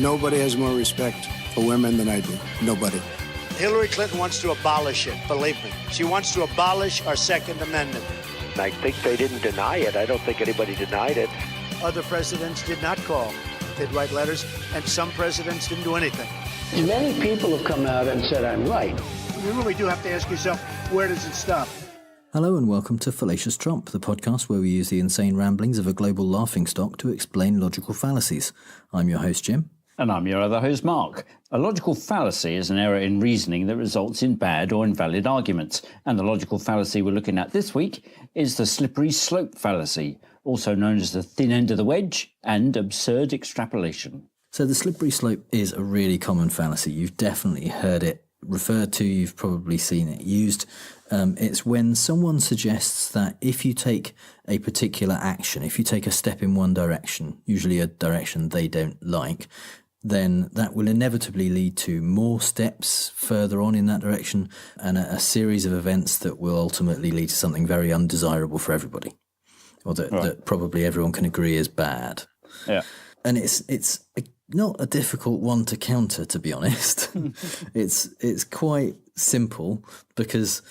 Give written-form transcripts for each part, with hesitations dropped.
Nobody has more respect for women than I do. Nobody. Hillary Clinton wants to abolish it, believe me. She wants to abolish our Second Amendment. I think they didn't deny it. I don't think anybody denied it. Other presidents did not call. They'd write letters, and some presidents didn't do anything. Many people have come out and said I'm right. You really do have to ask yourself, where does it stop? Hello and welcome to Fallacious Trump, the podcast where we use the insane ramblings of a global laughingstock to explain logical fallacies. I'm your host, Jim. And I'm your other host, Mark. A logical fallacy is an error in reasoning that results in bad or invalid arguments. And the logical fallacy we're looking at this week is the Slippery Slope Fallacy, also known as the thin end of the wedge and absurd extrapolation. So the slippery slope is a really common fallacy. You've definitely heard it referred to, you've probably seen it used. It's when someone suggests that if you take a particular action, if you take a step in one direction, usually a direction they don't like, then that will inevitably lead to more steps further on in that direction and a series of events that will ultimately lead to something very undesirable for everybody, or that probably everyone can agree is bad. Yeah. And it's not a difficult one to counter, to be honest. It's quite simple because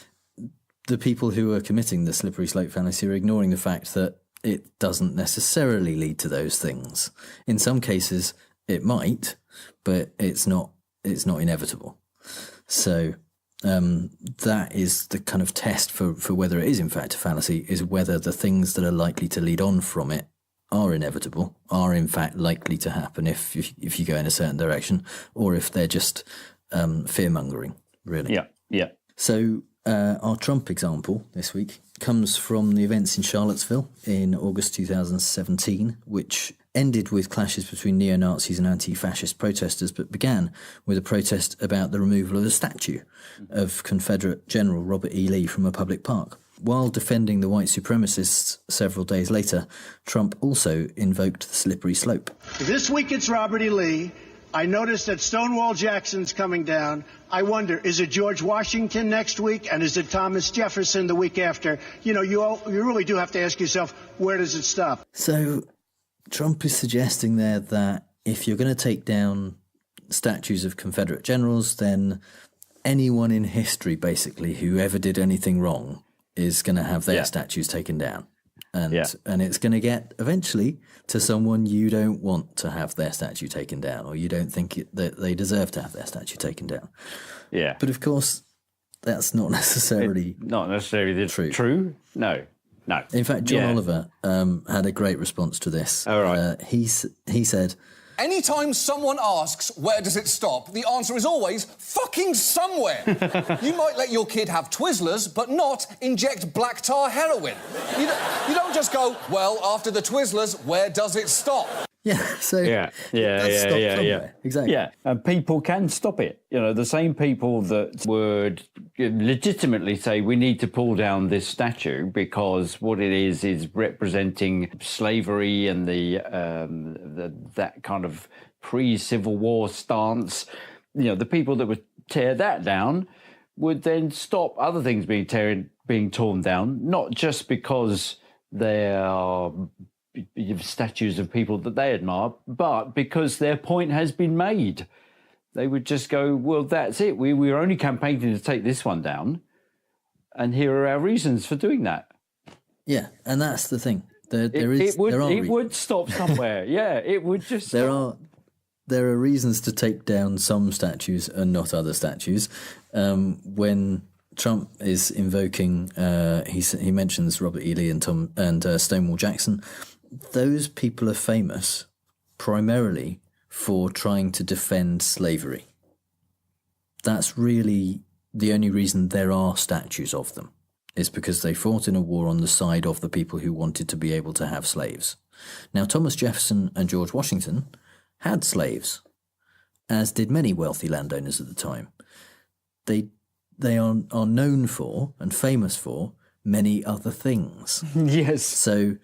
the people who are committing the slippery slope fallacy are ignoring the fact that it doesn't necessarily lead to those things. In some cases, it might, but it's not inevitable. So that is the kind of test for whether it is in fact a fallacy, is whether the things that are likely to lead on from it are inevitable, are in fact likely to happen if you go in a certain direction, or if they're just fear-mongering, really. Yeah. So our Trump example this week comes from the events in Charlottesville in August 2017, which ended with clashes between neo-Nazis and anti-fascist protesters, but began with a protest about the removal of a statue of Confederate General Robert E. Lee from a public park. While defending the white supremacists several days later, Trump also invoked the slippery slope. This week it's Robert E. Lee. I noticed that Stonewall Jackson's coming down. I wonder, is it George Washington next week? And is it Thomas Jefferson the week after? You know, you really do have to ask yourself, where does it stop? So Trump is suggesting there that if you're going to take down statues of Confederate generals, then anyone in history, basically, who ever did anything wrong is going to have their statues taken down. And it's going to get eventually to someone you don't want to have their statue taken down, or you don't think that they deserve to have their statue taken down. Yeah. But of course, that's not necessarily true. No. In fact, John Oliver had a great response to this. All right. He said, anytime someone asks, where does it stop, the answer is always fucking somewhere. You might let your kid have Twizzlers, but not inject black tar heroin. You don't just go, well, after the Twizzlers, where does it stop? Yeah, so Yeah. Exactly. Yeah, and people can stop it. You know, the same people that would legitimately say we need to pull down this statue because what it is representing slavery and that kind of pre-Civil War stance. You know, the people that would tear that down would then stop other things being torn down, not just because they are statues of people that they admire, but because their point has been made. They would just go, well, that's it. We were only campaigning to take this one down, and here are our reasons for doing that. Yeah, and that's the thing. It would stop somewhere. Yeah, it would just stop. There are reasons to take down some statues and not other statues. When Trump is invoking, he mentions Robert E. Lee and Stonewall Jackson. Those people are famous primarily for trying to defend slavery. That's really the only reason there are statues of them, is because they fought in a war on the side of the people who wanted to be able to have slaves. Now, Thomas Jefferson and George Washington had slaves, as did many wealthy landowners at the time. They are known for and famous for many other things. Yes. So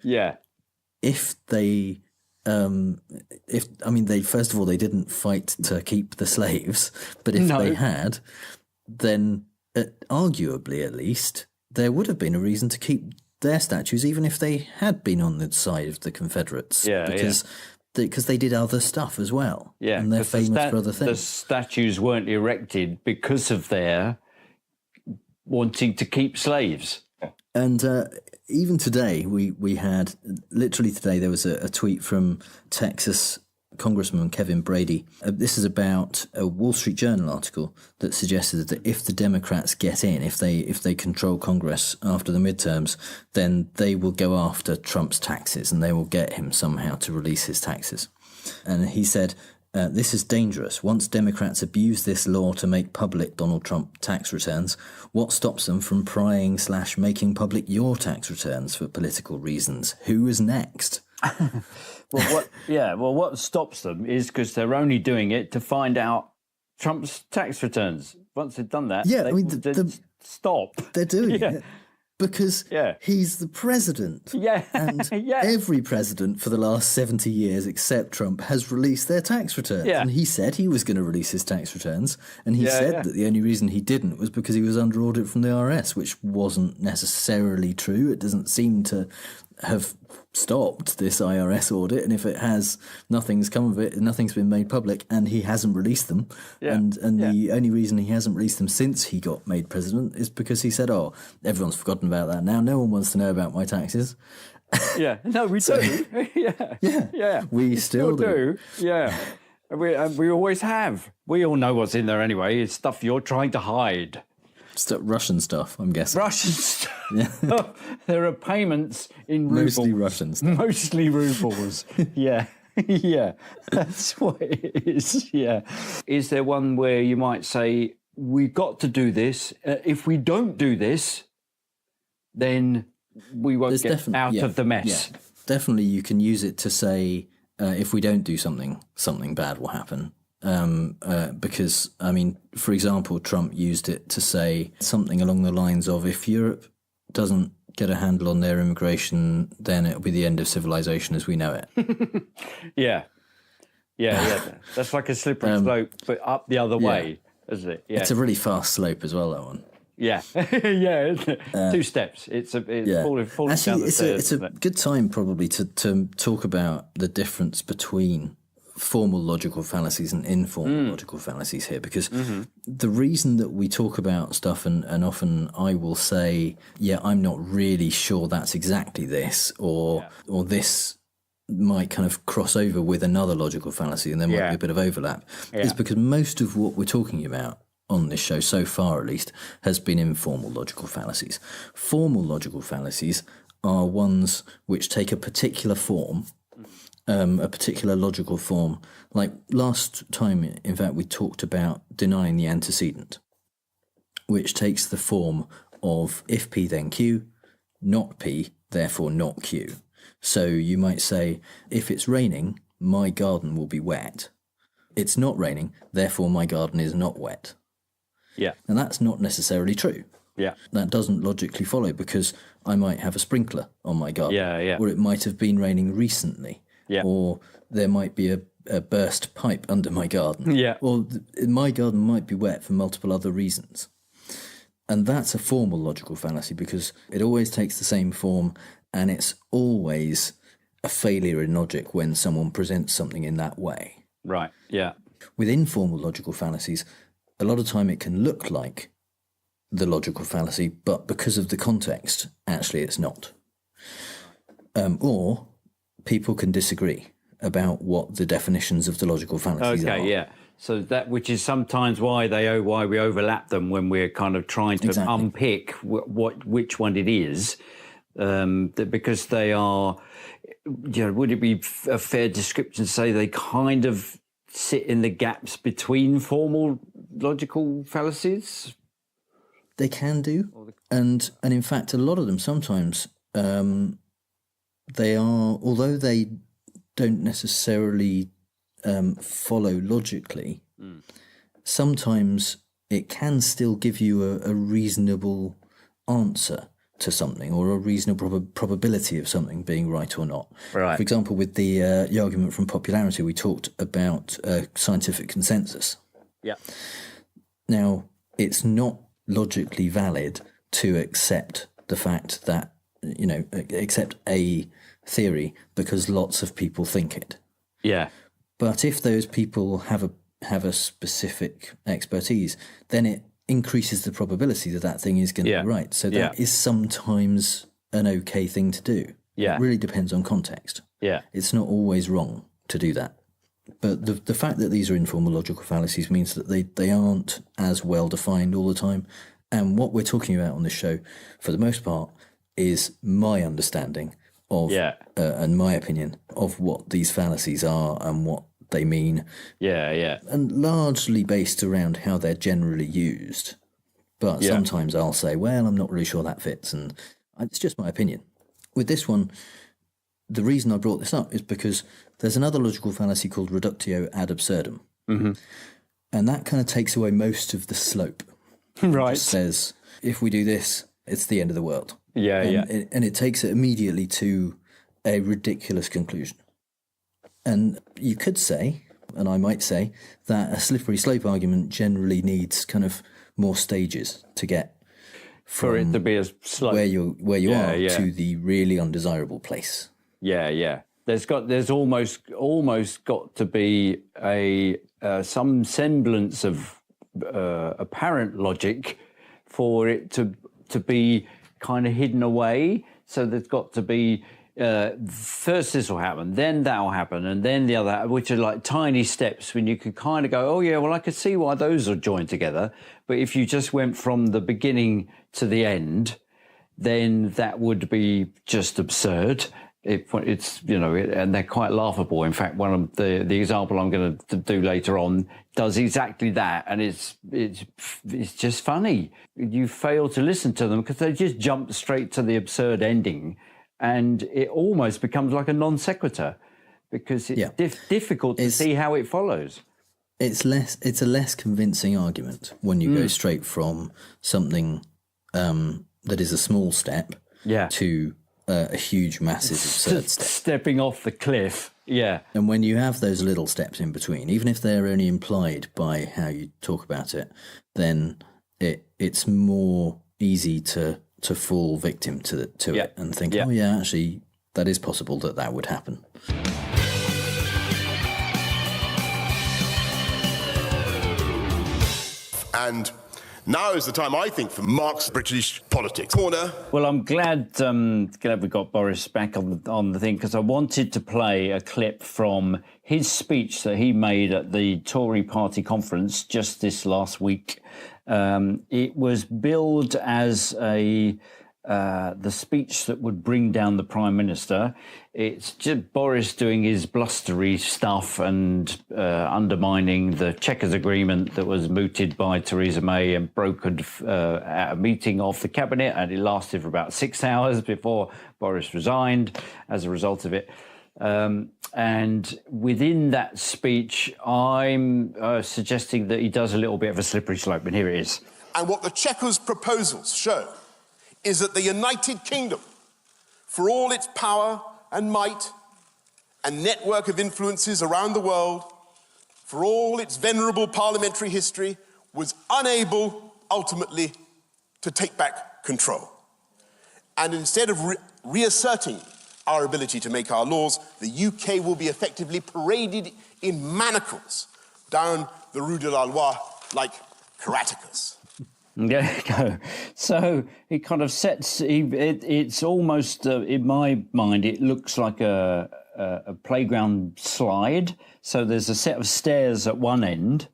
if they first of all, they didn't fight to keep the slaves, but if they had, then arguably at least, there would have been a reason to keep their statues, even if they had been on the side of the Confederates. Because because they did other stuff as well. Yeah, and they're famous for other things. The statues weren't erected because of their wanting to keep slaves. And even today, we had, literally today, there was a tweet from Texas Congressman Kevin Brady. This is about a Wall Street Journal article that suggested that if the Democrats get in, if they control Congress after the midterms, then they will go after Trump's taxes and they will get him somehow to release his taxes. And he said, this is dangerous. Once Democrats abuse this law to make public Donald Trump tax returns, what stops them from prying/making public your tax returns for political reasons? Who is next? What stops them is because they're only doing it to find out Trump's tax returns. Once they've done that, stop. They're doing it because he's the president. Yeah. And every president for the last 70 years, except Trump, has released their tax returns. Yeah. And he said he was going to release his tax returns. And he said that the only reason he didn't was because he was under audit from the IRS, which wasn't necessarily true. It doesn't seem to have stopped this IRS audit, and if it has, nothing's come of it, nothing's been made public, and he hasn't released them. The only reason he hasn't released them since he got made president is because he said, everyone's forgotten about that now, no one wants to know about my taxes. We do. We still do. We always have. We all know what's in there anyway. It's stuff you're trying to hide. Russian stuff, I'm guessing. Russian stuff. Yeah. There are payments in rubles. Mostly Russian stuff. Mostly rubles. Yeah, that's what it is. Yeah. Is there one where you might say, we've got to do this. If we don't do this, then we won't get out of the mess. Yeah. Definitely you can use it to say, if we don't do something bad will happen. Because, I mean, for example, Trump used it to say something along the lines of, if Europe doesn't get a handle on their immigration, then it'll be the end of civilization as we know it. Yeah. That's like a slippery slope, but up the other way, isn't it? Yeah. It's a really fast slope as well, that one. Yeah, isn't it? 2 steps. It's falling down the stairs. It's a good time probably to talk about the difference between formal logical fallacies and informal logical fallacies here, because the reason that we talk about stuff and often I will say, I'm not really sure that's exactly this, or this might kind of cross over with another logical fallacy and there might be a bit of overlap, is because most of what we're talking about on this show so far, at least, has been informal logical fallacies. Formal logical fallacies are ones which take a particular form, a particular logical form. Like last time, in fact, we talked about denying the antecedent, which takes the form of if P then Q, not P, therefore not Q. So you might say, if it's raining, my garden will be wet. It's not raining, therefore my garden is not wet. Yeah. And that's not necessarily true. Yeah. That doesn't logically follow, because I might have a sprinkler on my garden. Or it might have been raining recently. Yeah. Or there might be a burst pipe under my garden. Yeah. Or my garden might be wet for multiple other reasons. And that's a formal logical fallacy, because it always takes the same form, and it's always a failure in logic when someone presents something in that way. Right, yeah. With informal logical fallacies, a lot of time it can look like the logical fallacy, but because of the context, actually it's not. Or people can disagree about what the definitions of the logical fallacies are. Okay, yeah. So that, which is sometimes why we overlap them when we're kind of trying to unpick which one it is, because they are, would it be a fair description to say they kind of sit in the gaps between formal logical fallacies? They can do, and in fact, a lot of them sometimes they are, although they don't necessarily follow logically, sometimes it can still give you a reasonable answer to something, or a reasonable probability of something being right or not. Right. For example, with the argument from popularity, we talked about scientific consensus. Yeah. Now, it's not logically valid to accept the fact that, accept a theory because lots of people think it. Yeah. But if those people have a specific expertise, then it increases the probability that that thing is going to be right. So that is sometimes an okay thing to do. Yeah. It really depends on context. Yeah. It's not always wrong to do that. But the fact that these are informal logical fallacies means that they aren't as well defined all the time. And what we're talking about on this show, for the most part, is my understanding of and my opinion of what these fallacies are and what they mean. Yeah. And largely based around how they're generally used. But sometimes I'll say, well, I'm not really sure that fits. And it's just my opinion. With this one, the reason I brought this up is because there's another logical fallacy called reductio ad absurdum. Mm-hmm. And that kind of takes away most of the slope. Right. It just says, if we do this, it's the end of the world. Yeah. And it takes it immediately to a ridiculous conclusion. And you could say, and I might say, that a slippery slope argument generally needs kind of more stages to get for it to be a slope where you are to the really undesirable place. Yeah. There's almost got to be some semblance of apparent logic for it to be kind of hidden away. So there's got to be first this will happen, then that will happen, and then the other, which are like tiny steps when you could kind of go, oh yeah, well I could see why those are joined together. But if you just went from the beginning to the end, then that would be just absurd. It's and they're quite laughable. In fact, one of the example I'm going to do later on does exactly that, and it's just funny. You fail to listen to them because they just jump straight to the absurd ending, and it almost becomes like a non sequitur because it's difficult to see how it follows. It's a less convincing argument when you go straight from something that is a small step to a huge, massive, absurd step. Stepping off the cliff, And when you have those little steps in between, even if they're only implied by how you talk about it, then it's more easy to fall victim to it and think, oh yeah, actually, that is possible that would happen. And now is the time, I think, for Mark's British politics corner. Well, I'm glad we got Boris back on the thing, because I wanted to play a clip from his speech that he made at the Tory party conference just this last week. It was billed as the speech that would bring down the Prime Minister. It's just Boris doing his blustery stuff and undermining the Chequers agreement that was mooted by Theresa May and brokered at a meeting of the Cabinet, and it lasted for about 6 hours before Boris resigned as a result of it. And within that speech, I'm suggesting that he does a little bit of a slippery slope, and here it is. And what the Chequers proposals show is that the United Kingdom, for all its power and might and network of influences around the world, for all its venerable parliamentary history, was unable, ultimately, to take back control. And instead of reasserting our ability to make our laws, the UK will be effectively paraded in manacles down the Rue de la Loi like karatekas. There you go. So it kind of sets. It's almost, in my mind, it looks like a playground slide. So there's a set of stairs at one end,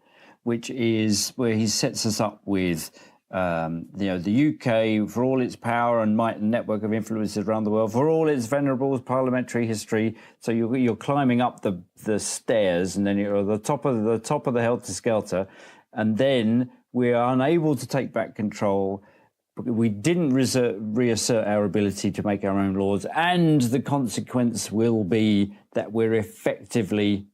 which is where he sets us up with, the UK, for all its power and might and network of influences around the world, for all its venerable parliamentary history. So you're climbing up the stairs, and then you're at the top of the helter-skelter, and then we're unable to take back control. We didn't reassert our ability to make our own laws, and the consequence will be that we're effectively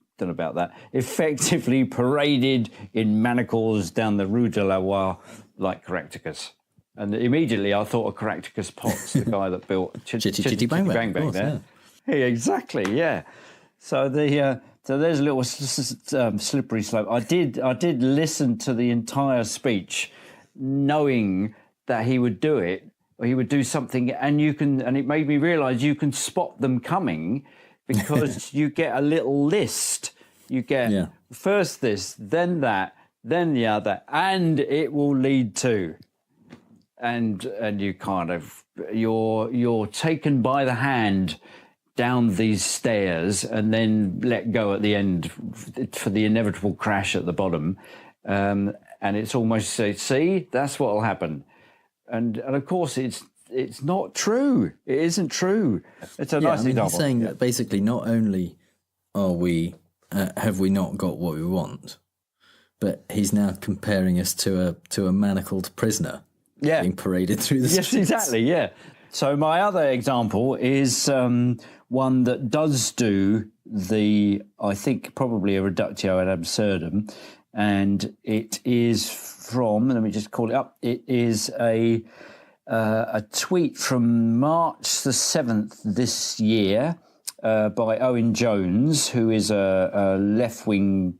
paraded in manacles down the Rue de la Loi like Caractacus. And immediately I thought of Caractacus Potts, the guy that built Chitty Bang Bang there. Yeah, exactly, yeah. So so there's a little slippery slope. I did listen to the entire speech, knowing that he would do it, or he would do something, and it made me realise you can spot them coming, because you get a little list. You get first this, then that, then the other, and it will lead to. And you kind of, you're taken by the hand down these stairs and then let go at the end for the inevitable crash at the bottom. And it's almost say, see, that's what will happen. And of course, it's not true. It isn't true. It's a nice example. He's saying that basically not only are we have we not got what we want, but he's now comparing us to a manacled prisoner being paraded through the streets. Yes, exactly, yeah. So my other example is one that does do I think probably a reductio ad absurdum, and it is from, let me just call it up, it is a tweet from March the 7th this year by Owen Jones, who is a left-wing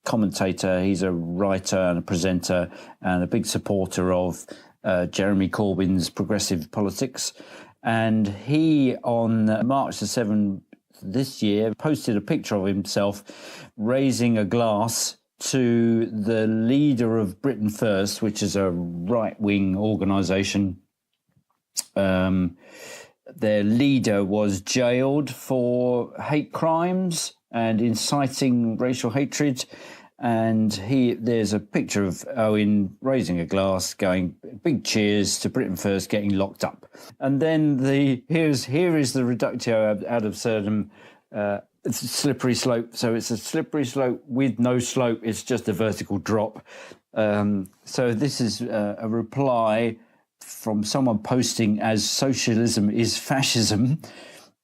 commentator. He's a writer and a presenter and a big supporter of Jeremy Corbyn's progressive politics. And he, on March the 7th this year, posted a picture of himself raising a glass to the leader of Britain First, which is a right-wing organisation. Their leader was jailed for hate crimes and inciting racial hatred. And there's a picture of Owen raising a glass, going big cheers to Britain First, getting locked up. And then here is the reductio ad absurdum, it's a slippery slope. So it's a slippery slope with no slope. It's just a vertical drop. So this is a reply from someone posting as socialism is fascism.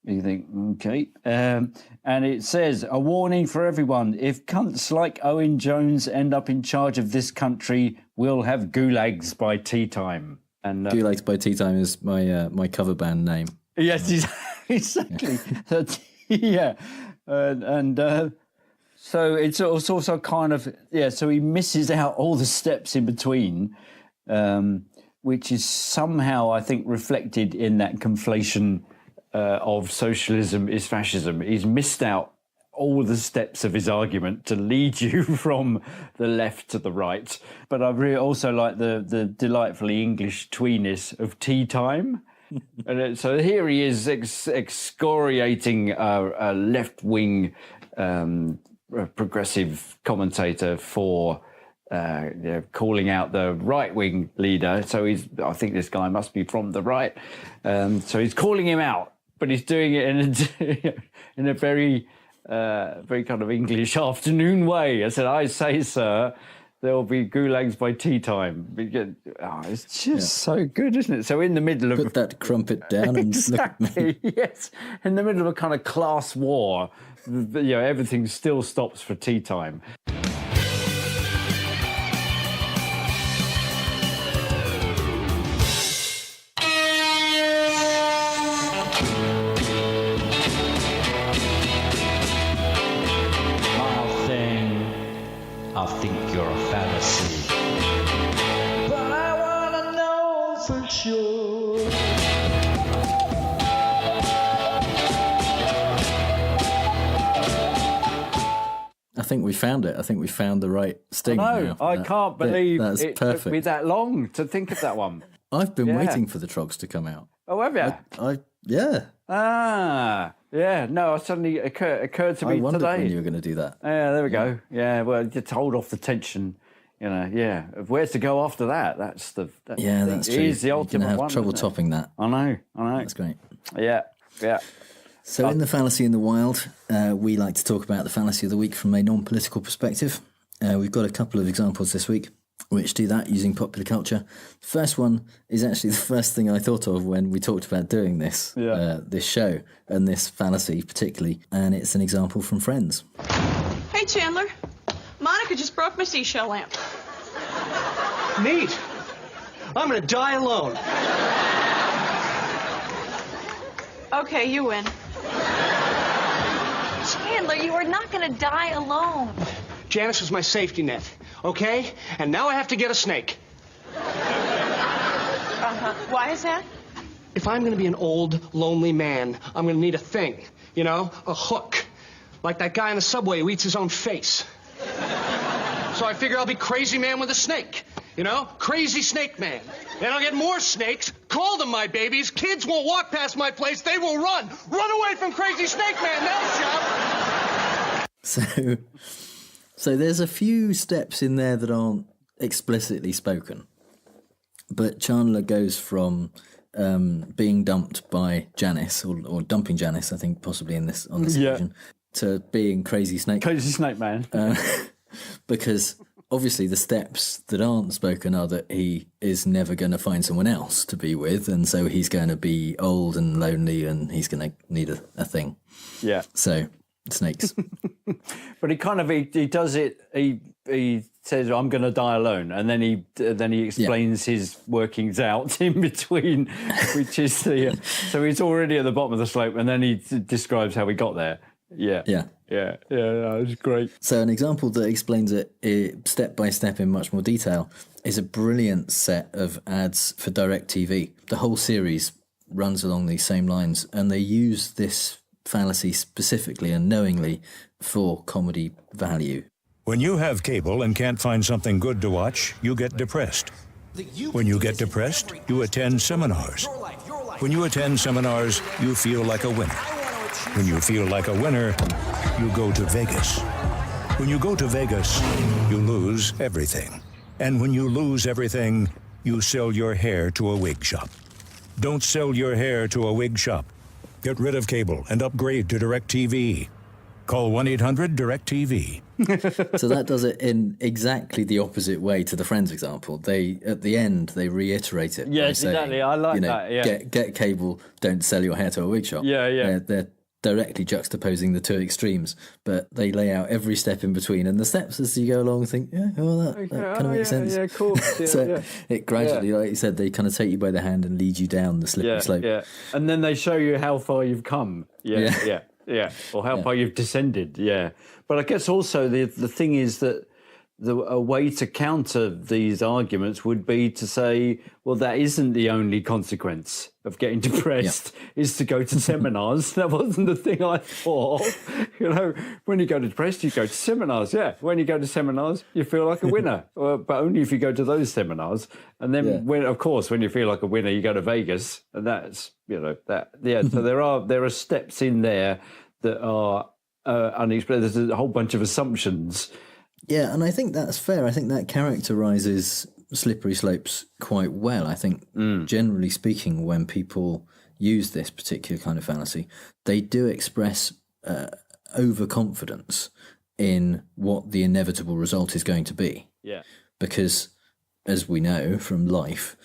You think, okay. And it says, a warning for everyone. If cunts like Owen Jones end up in charge of this country, we'll have gulags by tea time. And Gulags by tea time is my cover band name. Yes, exactly. Yeah. So it's also kind of, so he misses out all the steps in between, which is somehow, I think, reflected in that conflation of socialism is fascism. He's missed out all the steps of his argument to lead you from the left to the right. But I really also like the delightfully English tweeness of tea time. And so here he is excoriating a left-wing progressive commentator for calling out the right-wing leader. So I think this guy must be from the right. So he's calling him out, but he's doing it in a very kind of English afternoon way. I said, I say, sir, there'll be gulags by tea time. It's just so good, isn't it? So in the middle of... Put that crumpet down and look at me. Yes. In the middle of a kind of class war, everything still stops for tea time. I think you're a fallacy, but I wanna know for sure. I think we found it. I think we found the right sting. I can't believe it took me that long to think of that one. I've been waiting for the trogs to come out. Oh, have you? Yeah. Yeah. No, it suddenly occurred to me today. I wondered when you were going to do that. Yeah, there we go. Yeah, well, just hold off the tension. Where to go after that? That's the that's true. Is the ultimate You're gonna have trouble isn't it? topping that. I know. That's great. Yeah. So in the Fallacy in the Wild, we like to talk about the fallacy of the week from a non-political perspective. We've got a couple of examples this week which do that using popular culture. The first one is actually the first thing I thought of when we talked about doing this this show and this fallacy particularly, and it's an example from Friends. Hey Chandler, Monica just broke my seashell lamp. Neat. I'm gonna die alone. Okay, you win. Chandler, you are not gonna die alone. Janice was my safety net, okay? And now I have to get a snake. Why is that? If I'm gonna be an old, lonely man, I'm gonna need a thing. You know, a hook. Like that guy in the subway who eats his own face. So I figure I'll be crazy man with a snake. You know? Crazy snake man. Then I'll get more snakes, call them my babies. Kids won't walk past my place, they will run. Run away from crazy snake man, they'll shout. So there's a few steps in there that aren't explicitly spoken. But Chandler goes from being dumped by Janice, or dumping Janice, I think, possibly on this occasion, to being crazy snake. Crazy snake man. Because obviously the steps that aren't spoken are that he is never going to find someone else to be with, and so he's going to be old and lonely, and he's going to need a thing. Yeah. So, snakes. But he does it. He says, "I'm going to die alone," and then he explains his workings out in between, which is the. So he's already at the bottom of the slope, and then he describes how he got there. Yeah, that was great. So an example that explains it step by step in much more detail is a brilliant set of ads for DirectTV. The whole series runs along these same lines, and they use this fallacy specifically and knowingly for comedy value. When you have cable and can't find something good to watch, you get depressed. When you get depressed, you attend seminars. When you attend seminars, you feel like a winner. When you feel like a winner, you go to Vegas. When you go to Vegas, you lose everything. And when you lose everything, you sell your hair to a wig shop. Don't sell your hair to a wig shop. Get rid of cable and upgrade to DirectTV. Call 1-800-DirectTV. So that does it in exactly the opposite way to the Friends example. They, at the end, they reiterate it. Yes, exactly. I like that. Yeah. Get cable, don't sell your hair to a wig shop. Yeah. They're directly juxtaposing the two extremes, but they lay out every step in between, and the steps as you go along think, that kind of makes sense. Yeah, cool. So it gradually, like you said, they kind of take you by the hand and lead you down the slippery slope. Yeah, and then they show you how far you've come. Yeah. Or how far you've descended. Yeah, but I guess also the thing is that a way to counter these arguments would be to say, well, that isn't the only consequence of getting depressed is to go to seminars. That wasn't the thing I thought. You know, when you go to depressed, you go to seminars. Yeah, when you go to seminars, you feel like a winner, but only if you go to those seminars. And then, when you feel like a winner, you go to Vegas, and that's that. Yeah, so there are steps in there that are unexplained. There's a whole bunch of assumptions. Yeah, and I think that's fair. I think that characterises slippery slopes quite well. I think, generally speaking, when people use this particular kind of fallacy, they do express overconfidence in what the inevitable result is going to be. Yeah. Because, as we know from life,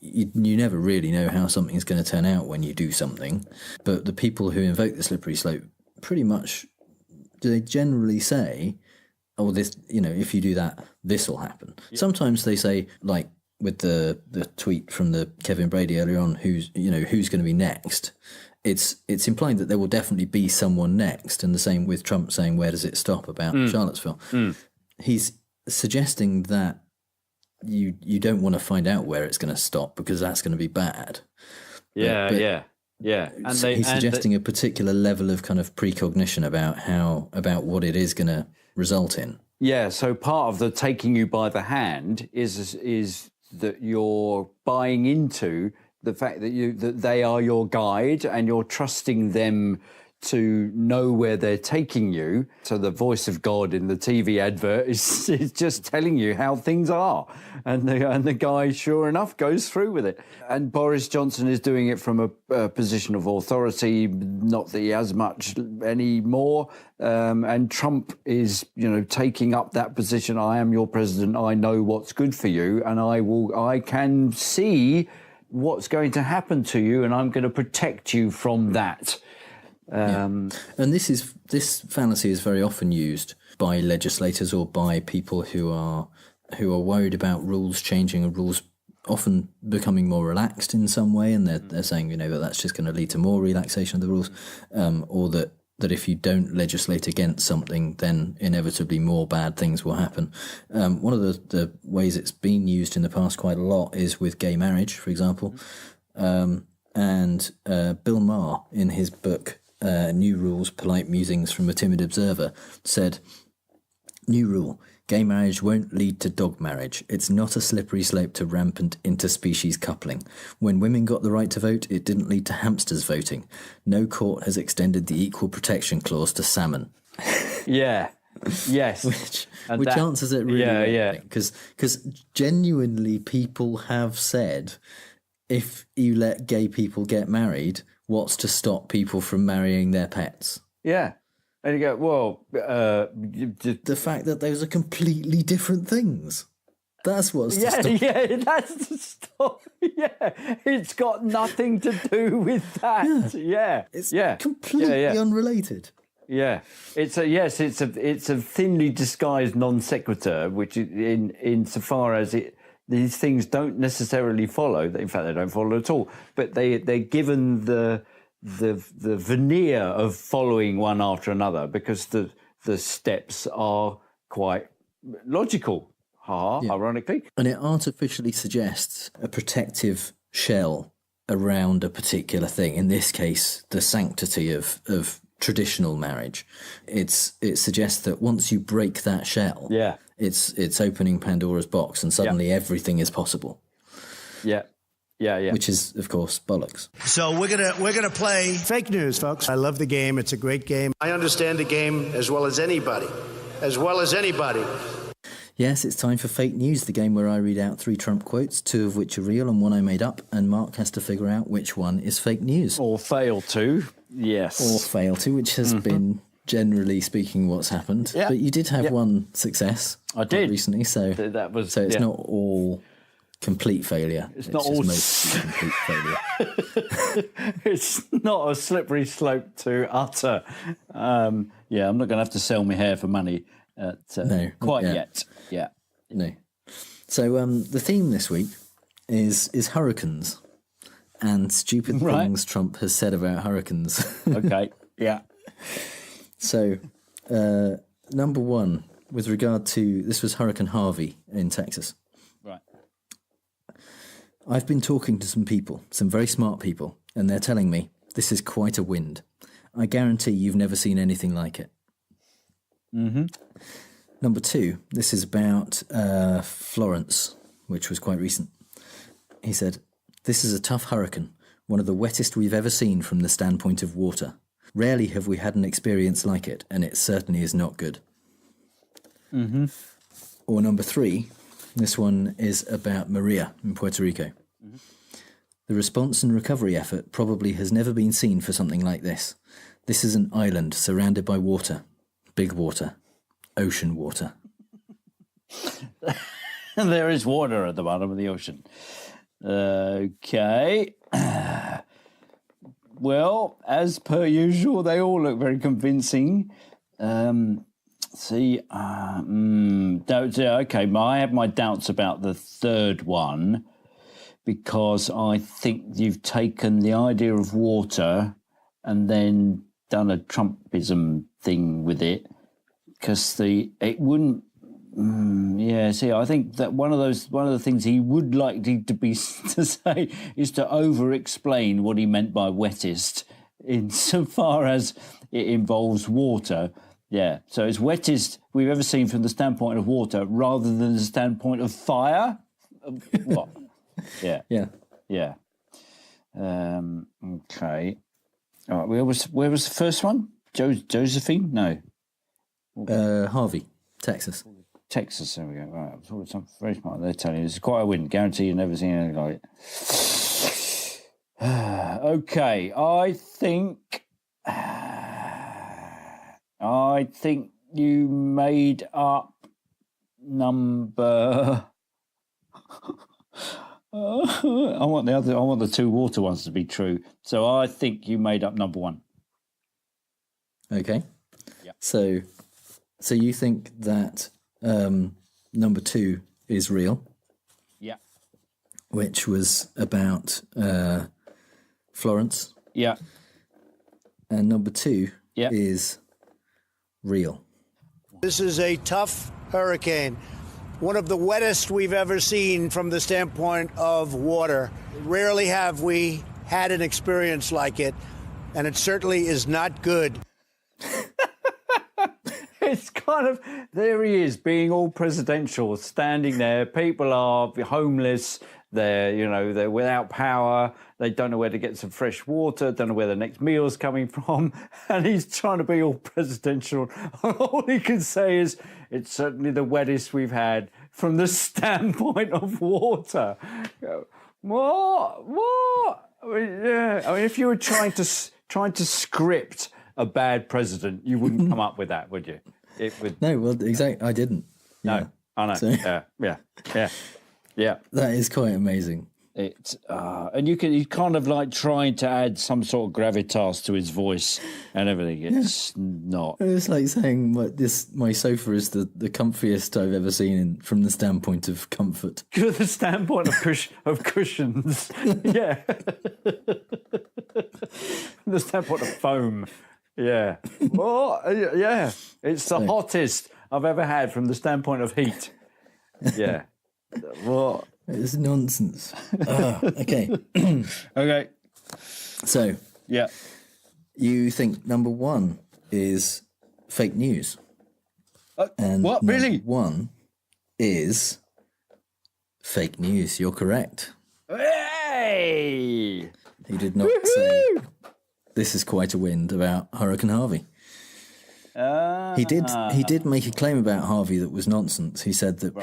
you never really know how something's going to turn out when you do something. But the people who invoke the slippery slope pretty much, they generally say, oh, this, if you do that, this will happen. Yeah. Sometimes they say, like with the tweet from the Kevin Brady earlier on, who's going to be next. It's implying that there will definitely be someone next, and the same with Trump saying, where does it stop about Charlottesville? He's suggesting that you don't want to find out where it's going to stop because that's going to be bad. Yeah. And he's suggesting a particular level of kind of precognition about what it is going to result in. Yeah, so part of the taking you by the hand is that you're buying into the fact that they are your guide and you're trusting them to know where they're taking you. So the voice of God in the TV advert is just telling you how things are. And the guy, sure enough, goes through with it. And Boris Johnson is doing it from a position of authority, not that he has much anymore. And Trump is, taking up that position. I am your president. I know what's good for you. And I can see what's going to happen to you. And I'm going to protect you from that. And this fallacy is very often used by legislators or by people who are worried about rules changing and rules often becoming more relaxed in some way, and they're saying that that's just going to lead to more relaxation of the rules, or that if you don't legislate against something, then inevitably more bad things will happen. One of the ways it's been used in the past quite a lot is with gay marriage, for example, and Bill Maher in his book New Rules, Polite Musings from a Timid Observer, said, "New rule. Gay marriage won't lead to dog marriage. It's not a slippery slope to rampant interspecies coupling. When women got the right to vote, it didn't lead to hamsters voting. No court has extended the equal protection clause to salmon." Yeah. Yes. which answers it really well. Yeah. Because genuinely people have said, if you let gay people get married, what's to stop people from marrying their pets? Yeah. And you go, well... the fact that those are completely different things. That's what's to stop. Yeah, that's the story. Yeah, it's got nothing to do with that. Yeah. It's completely unrelated. Yeah, it's a thinly disguised non sequitur, which in so far as these things don't necessarily follow. In fact, they don't follow at all. But they're given the veneer of following one after another because the steps are quite logical. Ironically, and it artificially suggests a protective shell around a particular thing. In this case, the sanctity of traditional marriage. It suggests that once you break that shell, it's opening Pandora's box, and suddenly everything is possible. Yeah. Which is, of course, bollocks. So we're gonna play fake news, folks. I love the game. It's a great game. I understand the game as well as anybody. Yes, it's time for fake news, the game where I read out 3 Trump quotes, 2 of which are real and 1 I made up, and Mark has to figure out which one is fake news. Or fail to, yes. Or fail to, which has been, generally speaking, what's happened. Yeah. But you did have one success. I did. Recently, so it's not all complete failure. It's not all mostly complete failure. It's not a slippery slope to utter. I'm not going to have to sell my hair for money yet. Yeah. No. So the theme this week is hurricanes and stupid things Trump has said about hurricanes. Okay. Yeah. So number 1, with regard to, this was Hurricane Harvey in Texas. Right. I've been talking to some people, some very smart people, and they're telling me this is quite a wind. I guarantee you've never seen anything like it. Mm-hmm. Number 2, this is about Florence, which was quite recent. He said, "This is a tough hurricane, one of the wettest we've ever seen from the standpoint of water. Rarely have we had an experience like it, and it certainly is not good." Mm-hmm. Or number 3, this one is about Maria in Puerto Rico. Mm-hmm. "The response and recovery effort probably has never been seen for something like this. This is an island surrounded by water. Big water. Ocean water." There is water at the bottom of the ocean. Okay. Well, as per usual, they all look very convincing. Okay, I have my doubts about the third one because I think you've taken the idea of water and then done a Trumpism thing with it, because it wouldn't. I think that one of the things he would like to say is to over-explain what he meant by wettest, insofar as it involves water. Yeah, so it's wettest we've ever seen from the standpoint of water, rather than the standpoint of fire. What? Yeah. Okay. All right. Where was the first one? Josephine? No. Harvey, Texas. Texas, there we go. Right, I thought something very smart. They're telling you, it's quite a win. Guarantee you've never seen anything like it. Okay, I think you made up number. I want the 2 water ones to be true. So I think you made up number 1. Okay. Yeah. So you think that number 2 is real? Yeah. Which was about Florence. Yeah. And number 2 is real. This is a tough hurricane. One of the wettest we've ever seen from the standpoint of water. Rarely have we had an experience like it. and it certainly is not good. It's kind of, there he is, being all presidential, standing there. People are homeless. They're without power. They don't know where to get some fresh water, don't know where the next meal's coming from. And he's trying to be all presidential. All he can say is, it's certainly the wettest we've had from the standpoint of water. What? I mean, if you were trying to script a bad president, you wouldn't come up with that, would you? No, well, exactly. I didn't. No, yeah. I know. So, Yeah. That is quite amazing. And he's kind of like trying to add some sort of gravitas to his voice and everything. It's not. It's like saying my sofa is the comfiest I've ever seen from the standpoint of comfort. The standpoint of cushions. Yeah. The standpoint of foam. Yeah. Well, yeah. It's the hottest I've ever had from the standpoint of heat. Yeah. What? It's nonsense. Okay. Okay. So, yeah. You think number one is fake news. And what? Really? Number one is fake news. You're correct. Hey! He did not say this is quite a wind about Hurricane Harvey. He did make a claim about Harvey that was nonsense. He said that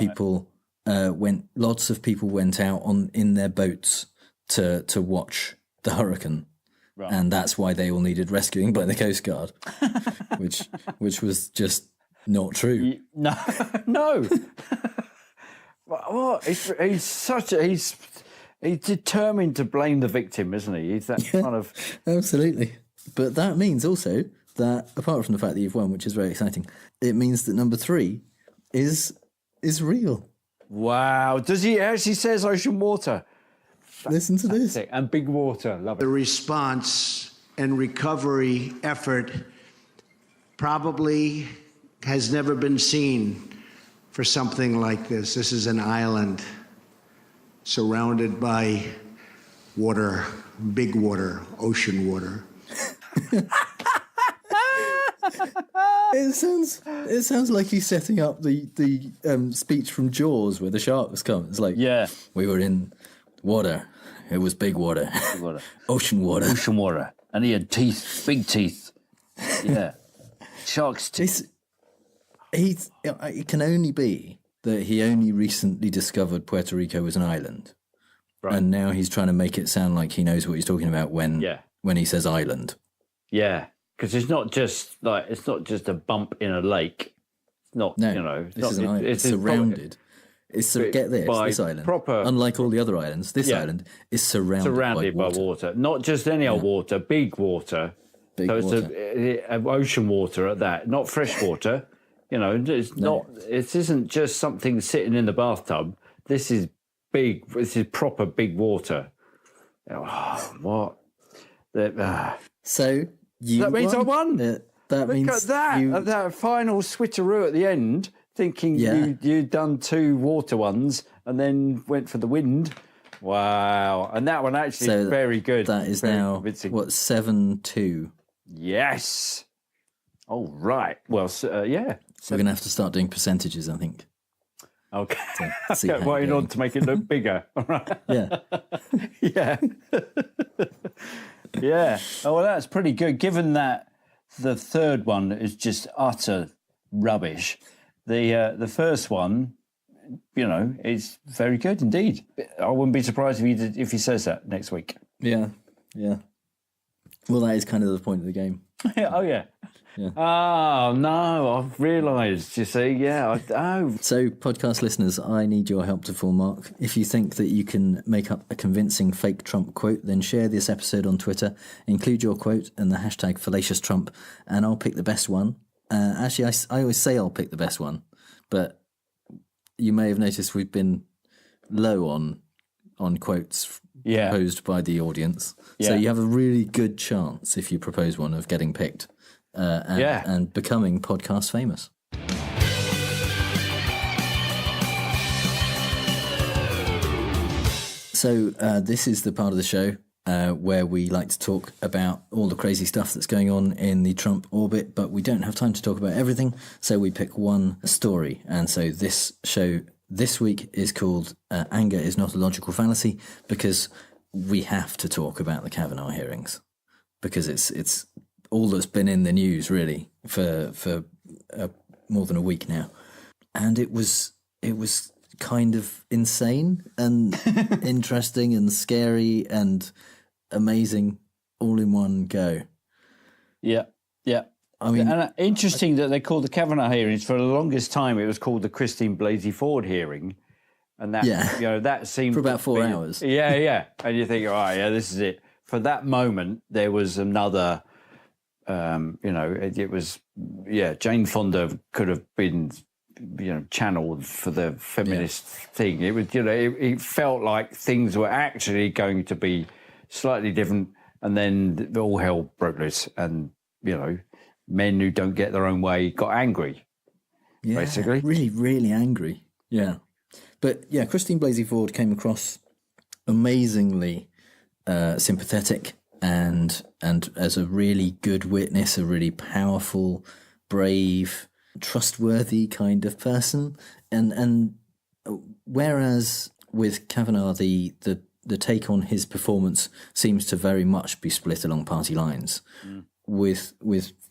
lots of people went out in their boats to watch the hurricane, and that's why they all needed rescuing by the Coast Guard, which was just not true. No. What? He's determined to blame the victim, isn't he? He's that kind of absolutely. But that means also that apart from the fact that you've won, which is very exciting, it means that number three is real. Wow. Does he actually says ocean water? Listen to this. And big water. Love it. The response and recovery effort probably has never been seen for something like this. This is an island surrounded by water, big water, ocean water. It sounds like he's setting up the speech from Jaws where the sharks come. It's like, we were in water. It was big water. Big water. Ocean water. Ocean water. And he had teeth, big teeth. Yeah. Sharks' teeth. It can only be that he only recently discovered Puerto Rico was an island. Right. And now he's trying to make it sound like he knows what he's talking about when he says island. Yeah. Because it's not just a bump in a lake. It's not, this is an island. It's surrounded. Get this island, unlike all the other islands, this island is surrounded by water. Not just any old water, big water. It's ocean water at that, not fresh water. It isn't just something sitting in the bathtub. This is big. This is proper big water. Oh, what? So that means I won. That means at that final switcheroo at the end, thinking you'd done two water ones and then went for the wind. Wow! And that one actually is very good. That is very now convincing. 7-2. Yes. All right. Well, yeah. We're going to have to start doing percentages, I think. Okay. Well, in order to make it look bigger. All right. Yeah. Yeah. Yeah. Oh, well, that's pretty good, given that the third one is just utter rubbish. The first one, is very good indeed. I wouldn't be surprised if he says that next week. Yeah. Yeah. Well, that is kind of the point of the game. Oh, yeah. Oh, no, I've realised, you see, So, podcast listeners, I need your help to full mark. If you think that you can make up a convincing fake Trump quote, then share this episode on Twitter, include your quote and the hashtag Fallacious Trump, and I'll pick the best one. Actually, I always say I'll pick the best one, but you may have noticed we've been low on quotes proposed by the audience. Yeah. So you have a really good chance, if you propose one, of getting picked. And becoming podcast famous. So this is the part of the show where we like to talk about all the crazy stuff that's going on in the Trump orbit, but we don't have time to talk about everything, so we pick one story. And so this show this week is called Anger is Not a Logical Fallacy, because we have to talk about the Kavanaugh hearings, because it's all that's been in the news, really, for more than a week now. And it was kind of insane and interesting and scary and amazing all in one go. Yeah. I mean, and interesting that they called the Kavanaugh hearings. For the longest time, it was called the Christine Blasey Ford hearing, and that that seemed for about 4 hours. Yeah, and you think, all right, this is it. For that moment, there was another. It was Jane Fonda could have been channeled for the feminist thing. It was it felt like things were actually going to be slightly different, and then all hell broke loose, and men who don't get their own way got angry, basically. Really, really angry. Yeah. But, Christine Blasey Ford came across amazingly sympathetic and as a really good witness, a really powerful, brave, trustworthy kind of person. And whereas with Kavanaugh, the take on his performance seems to very much be split along party lines. With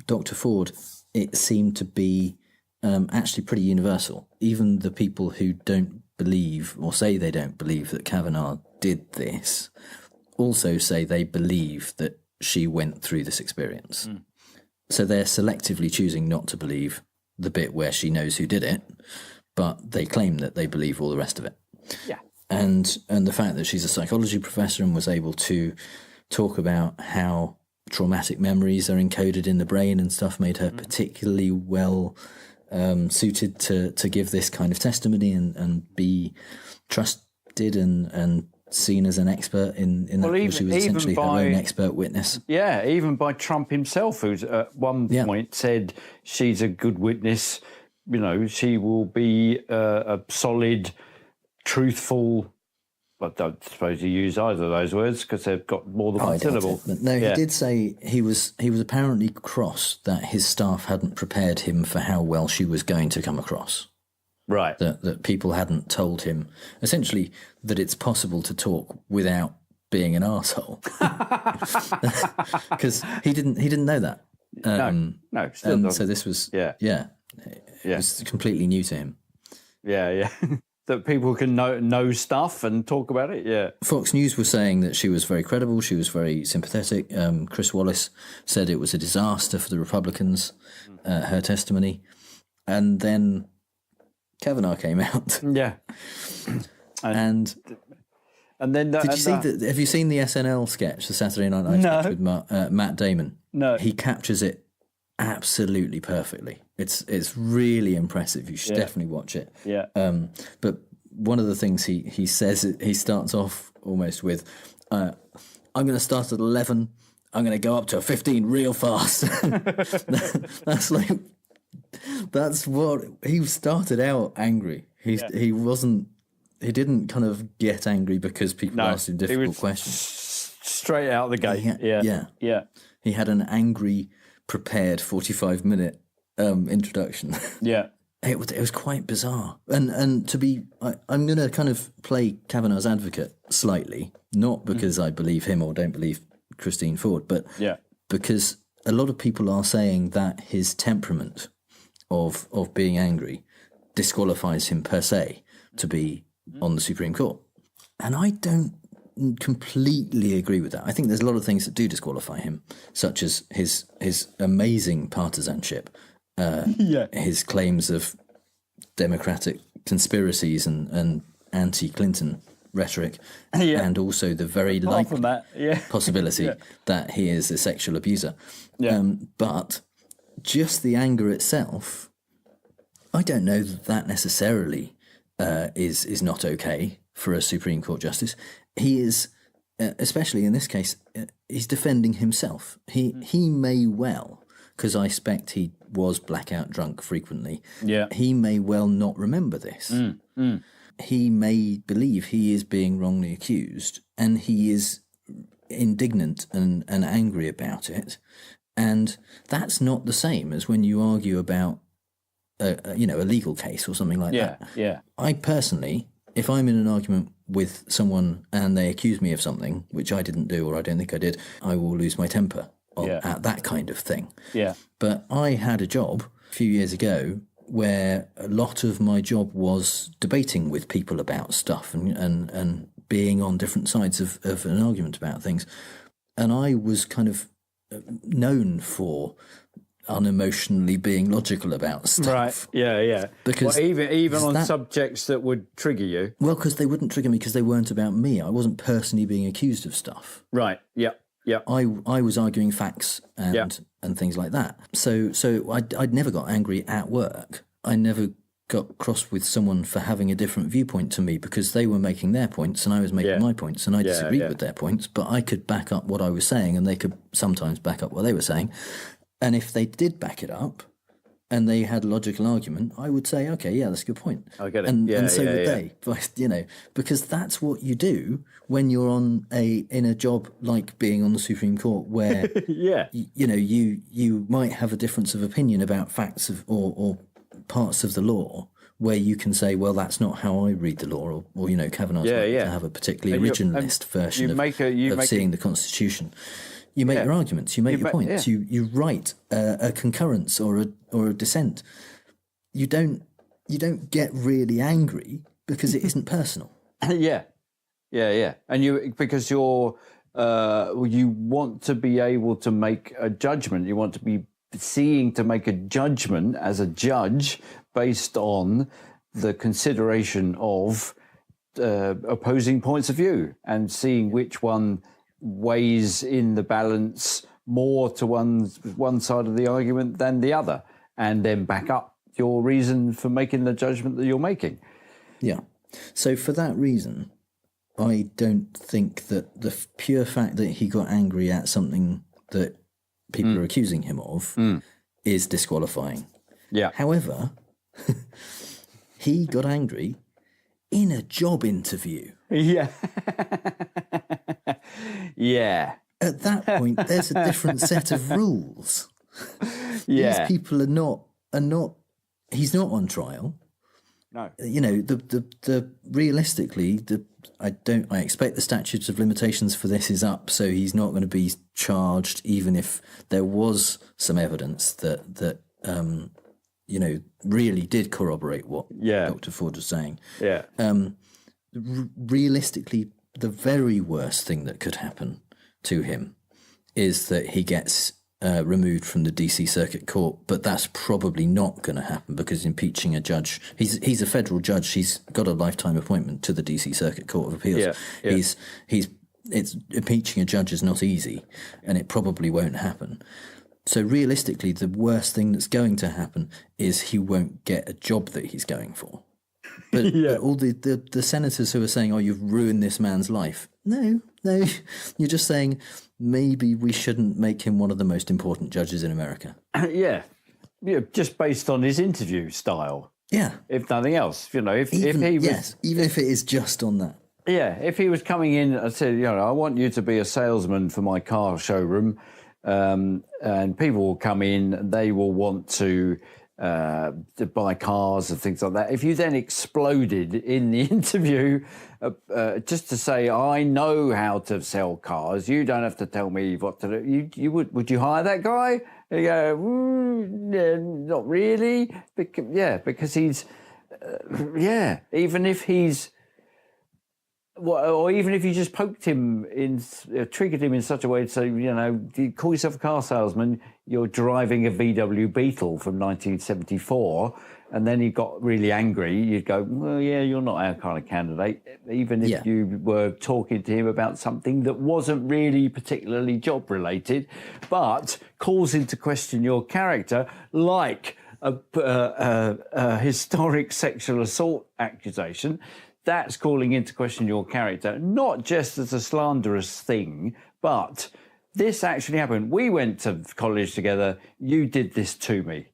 Dr. Ford, it seemed to be actually pretty universal. Even the people who don't believe or say they don't believe that Kavanaugh did this also say they believe that she went through this experience. So they're selectively choosing not to believe the bit where she knows who did it, but they claim that they believe all the rest of it. Yeah. And the fact that she's a psychology professor and was able to talk about how traumatic memories are encoded in the brain and stuff made her particularly well suited to give this kind of testimony and be trusted and seen as an expert in that, because she was essentially her own expert witness. Yeah, even by Trump himself, who's at one point said she's a good witness. She will be a solid, truthful. I don't suppose he used either of those words because they've got more than one syllable. No, he did say he was apparently cross that his staff hadn't prepared him for how well she was going to come across. Right. That people hadn't told him, essentially, that it's possible to talk without being an arsehole. Because he didn't know that. No, still doesn't. So this was, it was completely new to him. Yeah. That people can know stuff and talk about it, yeah. Fox News was saying that she was very credible, she was very sympathetic. Chris Wallace said it was a disaster for the Republicans, her testimony. And then Kavanaugh came out. Yeah. And then... Did you see that? Have you seen the SNL sketch, the Saturday Night Live sketch with Matt Damon? No. He captures it absolutely perfectly. It's really impressive. You should definitely watch it. Yeah. But one of the things he says, he starts off almost with, I'm going to start at 11. I'm going to go up to 15 real fast. That's what he started out angry. He didn't kind of get angry because people asked him difficult questions. Straight out the gate. Yeah. He had an angry, prepared 45-minute introduction. Yeah. It was quite bizarre. And to be, I'm going to kind of play Kavanaugh's advocate slightly, not because I believe him or don't believe Christine Ford, but because a lot of people are saying that his temperament of being angry disqualifies him per se to be on the Supreme Court. And I don't completely agree with that. I think there's a lot of things that do disqualify him, such as his amazing partisanship, his claims of democratic conspiracies and anti-Clinton rhetoric, and also the very likely possibility that he is a sexual abuser. But just the anger itself, I don't know that necessarily is not okay for a Supreme Court justice. He is, especially in this case, he's defending himself. He may well, because I suspect he was blackout drunk frequently, he may well not remember this. He may believe he is being wrongly accused, and he is indignant and angry about it. And that's not the same as when you argue about, a legal case or something like that. Yeah. I personally, if I'm in an argument with someone and they accuse me of something, which I didn't do or I don't think I did, I will lose my temper at that kind of thing. Yeah. But I had a job a few years ago where a lot of my job was debating with people about stuff and being on different sides of an argument about things. And I was kind of known for unemotionally being logical about stuff. Right, yeah. Because even on subjects that would trigger you? Well, because they wouldn't trigger me because they weren't about me. I wasn't personally being accused of stuff. Right, yeah. I was arguing facts and things like that. So I'd never got angry at work. I never got cross with someone for having a different viewpoint to me because they were making their points and I was making my points and I disagreed with their points, but I could back up what I was saying and they could sometimes back up what they were saying. And if they did back it up and they had a logical argument, I would say, okay, yeah, that's a good point. I get it. And so would they. But, because that's what you do when you're in a job like being on the Supreme Court where, you might have a difference of opinion about facts or parts of the law where you can say, well, that's not how I read the law, or Kavanaugh's to have a particularly originalist version of seeing the Constitution. You make your arguments, you make your points, you write a concurrence or a dissent. You don't get really angry because it isn't personal. Yeah. And because you want to be able to make a judgment. You want to be to make a judgment as a judge based on the consideration of opposing points of view and seeing which one weighs in the balance more to one side of the argument than the other, and then back up your reason for making the judgment that you're making. Yeah. So for that reason, I don't think that the pure fact that he got angry at something that people are accusing him of is disqualifying. Yeah. However, he got angry in a job interview. Yeah. Yeah. At that point, there's a different set of rules. Yeah. These people are not. He's not on trial. No. The realistically, I expect the statute of limitations for this is up, so he's not going to be charged, even if there was some evidence that really did corroborate what Dr. Ford was saying. Yeah. Realistically, the very worst thing that could happen to him is that he gets removed from the DC Circuit Court, but that's probably not going to happen because impeaching a judge, he's a federal judge, he's got a lifetime appointment to the DC Circuit Court of Appeals. Yeah. Impeaching a judge is not easy, and it probably won't happen. So realistically, the worst thing that's going to happen is he won't get a job that he's going for. But, but all the senators who are saying, oh, you've ruined this man's life. No, you're just saying maybe we shouldn't make him one of the most important judges in America. Yeah, just based on his interview style. Yeah. If nothing else, even if it is just on that. Yeah, if he was coming in and said, I want you to be a salesman for my car showroom, and people will come in, they will want to buy cars and things like that. If you then exploded in the interview just to say, I know how to sell cars, you don't have to tell me what to do, would you hire that guy? And you go, not really. Because he's, even if he's, or even if you just poked him triggered him in such a way to say, you call yourself a car salesman, you're driving a VW Beetle from 1974, and then he got really angry, you'd go, well, yeah, you're not our kind of candidate, even if you were talking to him about something that wasn't really particularly job-related, but calls into question your character, like a historic sexual assault accusation. That's calling into question your character, not just as a slanderous thing, but this actually happened. We went to college together. You did this to me.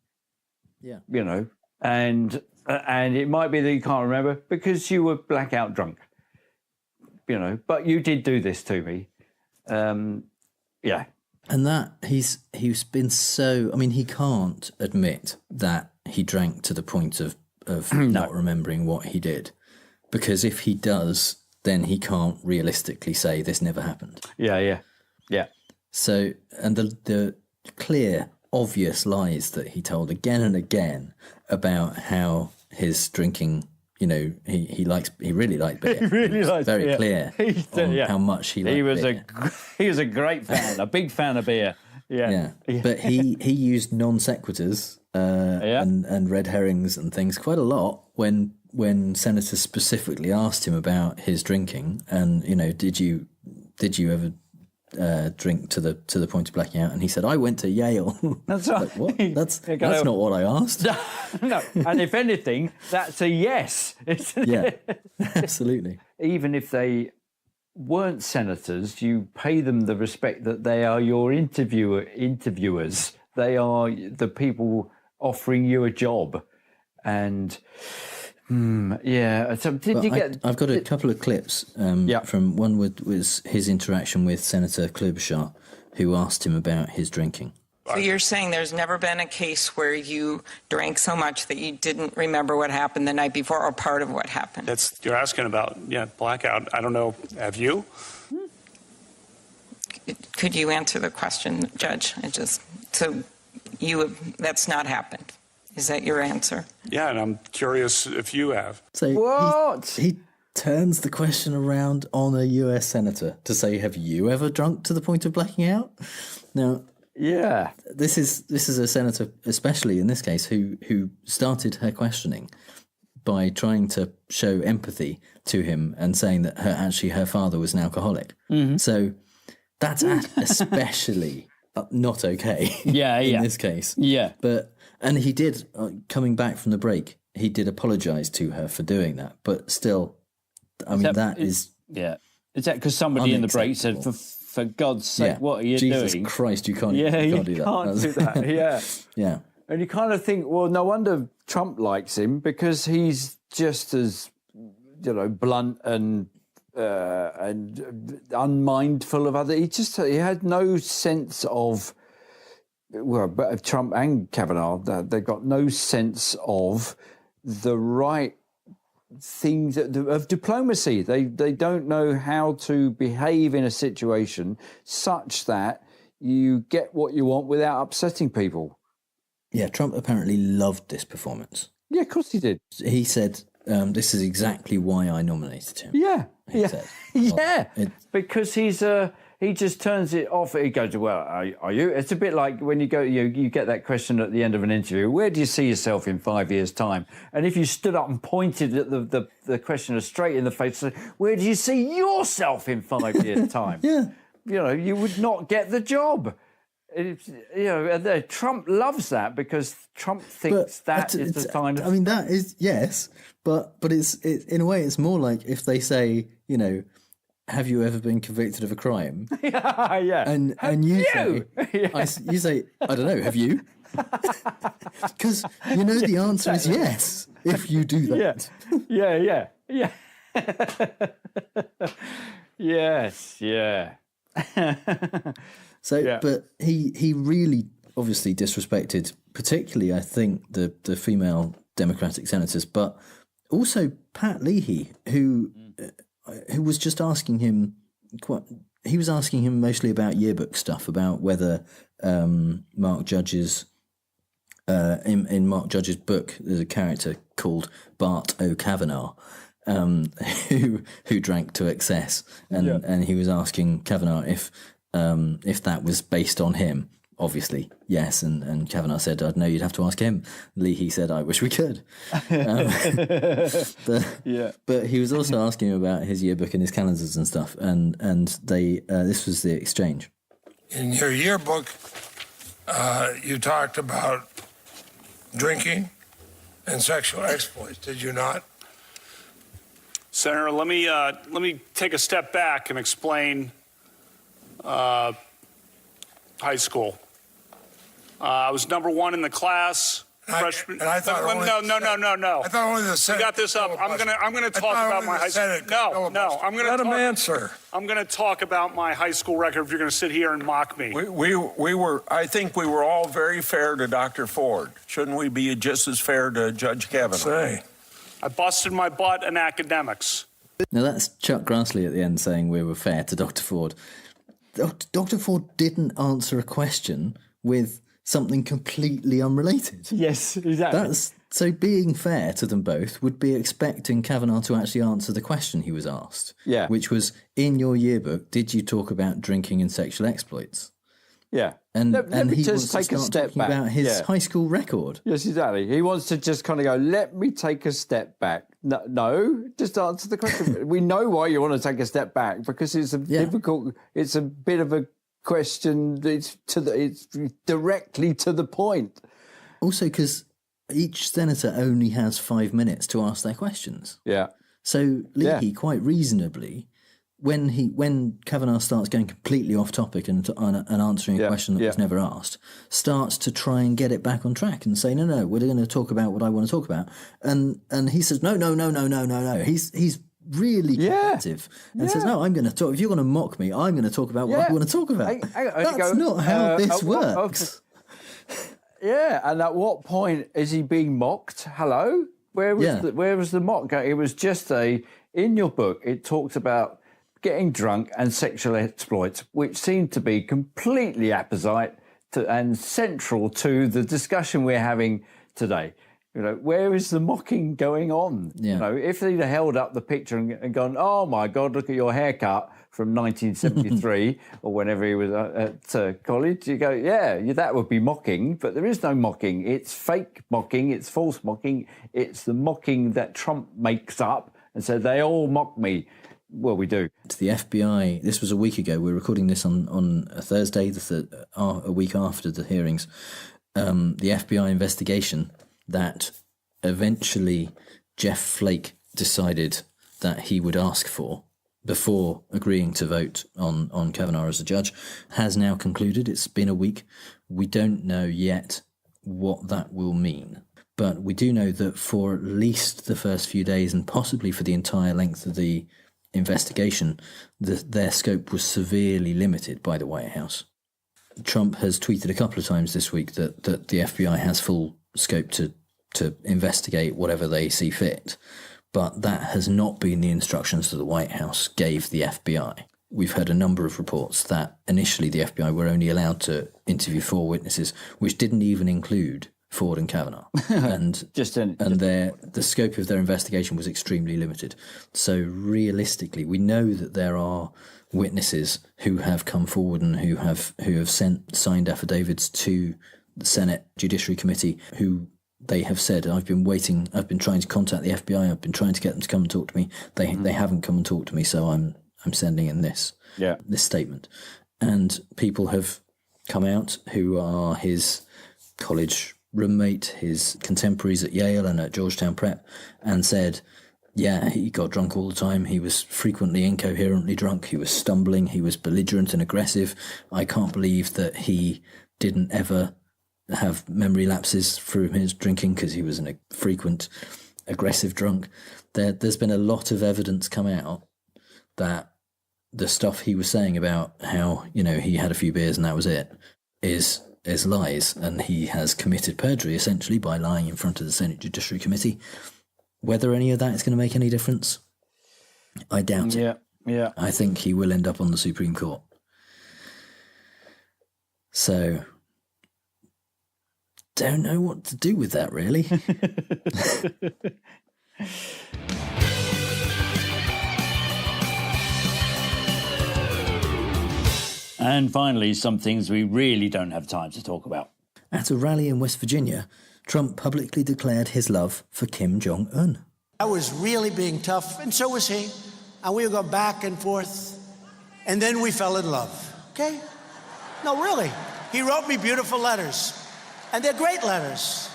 Yeah. And it might be that you can't remember because you were blackout drunk. But you did do this to me. Yeah. And that he's been so. I mean, he can't admit that he drank to the point of not remembering what he did, because if he does, then he can't realistically say this never happened. Yeah. So, and the clear, obvious lies that he told again and again about how his drinking, you know, he really liked beer. He really liked very beer. clear on how much he liked beer. He was a great fan, a big fan of beer. Yeah. But he used non sequiturs and red herrings and things quite a lot when senators specifically asked him about his drinking, and you know, did you ever drink to the point of blacking out? And he said, I went to Yale. That's right. Like, what? That's not what I asked. No, and if anything, that's a yes. Yeah, absolutely. Even if they weren't senators, you pay them the respect that they are your interviewers. They are the people offering you a job. And so did you get? I've got a couple of clips from one was his interaction with Senator Klobuchar, who asked him about his drinking. So you're saying there's never been a case where you drank so much that you didn't remember what happened the night before or part of what happened? You're asking about, blackout. I don't know. Have you? Could you answer the question, Judge? That's not happened. Is that your answer? Yeah, and I'm curious if you have. So what? He turns the question around on a US senator to say, have you ever drunk to the point of blacking out? Now, yeah, this is a senator, especially in this case, who started her questioning by trying to show empathy to him and saying that her father was an alcoholic. Mm-hmm. So that's especially not okay. In this case. Yeah, and he did, coming back from the break, he did apologise to her for doing that. But still, I mean, that is... Yeah. Is that because somebody in the break said, for God's sake, what are you doing? Jesus Christ, you can't do that. You can't do that, yeah. Yeah. And you kind of think, well, no wonder Trump likes him, because he's just as, blunt and unmindful of other... He had no sense of... Well, but Trump and Kavanaugh, they've got no sense of the right things of diplomacy. They don't know how to behave in a situation such that you get what you want without upsetting people. Yeah, Trump apparently loved this performance. Yeah, of course he did. He said, this is exactly why I nominated him. Yeah, said. Because he just turns it off. He goes, well, are you? It's a bit like when you go, you get that question at the end of an interview, where do you see yourself in 5 years' time? And if you stood up and pointed at the questioner straight in the face, and said, where do you see yourself in 5 years' time? Yeah. You would not get the job. Trump loves that, because Trump thinks that is the kind of... I mean, that is, yes, but it's in a way, it's more like if they say, have you ever been convicted of a crime? Yeah. And you say, I don't know, have you? Because the answer is yes, if you do that. Yeah. Yes, yeah. So, but he really obviously disrespected, particularly, I think, the female Democratic senators, but also Pat Leahy, who was just asking him. He was asking him mostly about yearbook stuff, about whether Mark Judge's in Mark Judge's book, there's a character called Bart Oh Kavanagh, who drank to excess, and he was asking Kavanaugh if that was based on him. Obviously, yes, and Kavanaugh said, "I'd know you'd have to ask him." Leahy said, "I wish we could." But he was also asking him about his yearbook and his calendars and stuff, and they this was the exchange. In your yearbook, you talked about drinking and sexual exploits. Did you not? Senator, let me take a step back and explain high school. I was number one in the class. freshman. And I thought no. I thought only the Senate. You got this up. I'm gonna talk about my high school. No. I'm gonna let him answer. I'm gonna talk about my high school record. If you're gonna sit here and mock me, we were. I think we were all very fair to Dr. Ford. Shouldn't we be just as fair to Judge Kavanaugh? I busted my butt in academics. Now that's Chuck Grassley at the end saying we were fair to Dr. Ford. Dr. Ford didn't answer a question with something completely unrelated. Yes, exactly. So being fair to them both would be expecting Kavanaugh to actually answer the question he was asked. Yeah. Which was, in your yearbook, did you talk about drinking and sexual exploits? Yeah. And let me he just wants take to a start step talking back. about his high school record. Yes, exactly. He wants to just kind of go, let me take a step back. No, just answer the question. We know why you want to take a step back, because it's a difficult, it's a bit of a question. It's directly to the point. Also, because each senator only has 5 minutes to ask their questions. Yeah. So Leahy, quite reasonably, when Kavanaugh starts going completely off topic and answering a question that was never asked, starts to try and get it back on track and say, no, we're going to talk about what I want to talk about. And he says, no. He's really combative and says, no, I'm going to talk. If you're going to mock me, I'm going to talk about what I want to talk about. That's not how this works. Yeah, and at what point is he being mocked? Hello? Where was the mock? It was just in your book, it talks about getting drunk and sexual exploits, which seem to be completely apposite and central to the discussion we're having today. You know, where is the mocking going on? Yeah. You know, if they'd held up the picture and gone, oh my God, look at your haircut from 1973 or whenever he was at college, you go, yeah, that would be mocking, but there is no mocking. It's fake mocking, it's false mocking, it's the mocking that Trump makes up and said, they all mock me. Well, we do. To the FBI, this was a week ago. We're recording this on a Thursday, a week after the hearings. The FBI investigation that eventually Jeff Flake decided that he would ask for before agreeing to vote on Kavanaugh as a judge has now concluded. It's been a week. We don't know yet what that will mean. But we do know that for at least the first few days and possibly for the entire length of the investigation, their scope was severely limited by the White House. Trump has tweeted a couple of times this week that the FBI has full scope to investigate whatever they see fit, but that has not been the instructions that the White House gave the FBI. We've heard a number of reports that initially the FBI were only allowed to interview 4 witnesses, which didn't even include Ford and Kavanaugh, and the scope of their investigation was extremely limited. So realistically, we know that there are witnesses who have come forward and who have signed affidavits to the Senate Judiciary Committee, who they have said, I've been trying to contact the FBI, I've been trying to get them to come and talk to me. They haven't come and talked to me, so I'm sending in this statement. And people have come out who are his college roommate, his contemporaries at Yale and at Georgetown Prep, and said, yeah, he got drunk all the time. He was frequently incoherently drunk. He was stumbling. He was belligerent and aggressive. I can't believe that he didn't ever have memory lapses through his drinking, because he was a frequent aggressive drunk. There's been a lot of evidence come out that the stuff he was saying about how, he had a few beers and that was it is lies, and he has committed perjury essentially by lying in front of the Senate Judiciary Committee. Whether any of that is going to make any difference, I doubt it. Yeah. I think he will end up on the Supreme Court. So, don't know what to do with that, really. And finally, some things we really don't have time to talk about. At a rally in West Virginia, Trump publicly declared his love for Kim Jong-un. I was really being tough, and so was he. And we would go back and forth, and then we fell in love, okay? No, really. He wrote me beautiful letters, and they're great letters.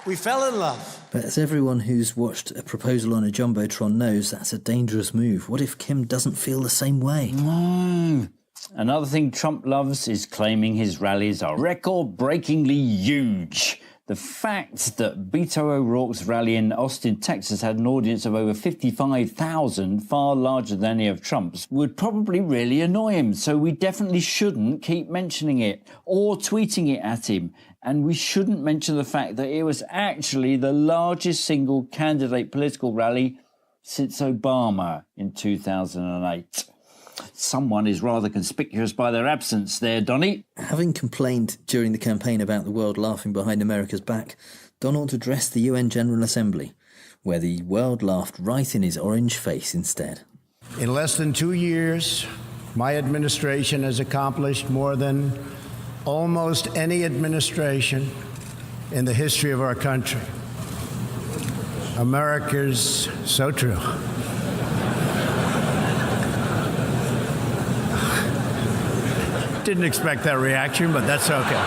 We fell in love. But as everyone who's watched A Proposal on a Jumbotron knows, that's a dangerous move. What if Kim doesn't feel the same way? Another thing Trump loves is claiming his rallies are record-breakingly huge. The fact that Beto O'Rourke's rally in Austin, Texas had an audience of over 55,000, far larger than any of Trump's, would probably really annoy him. So we definitely shouldn't keep mentioning it or tweeting it at him. And we shouldn't mention the fact that it was actually the largest single candidate political rally since Obama in 2008. Someone is rather conspicuous by their absence there, Donny. Having complained during the campaign about the world laughing behind America's back, Donald addressed the UN General Assembly, where the world laughed right in his orange face instead. In less than 2 years, my administration has accomplished more than almost any administration in the history of our country. America's so true. Didn't expect that reaction, but that's okay.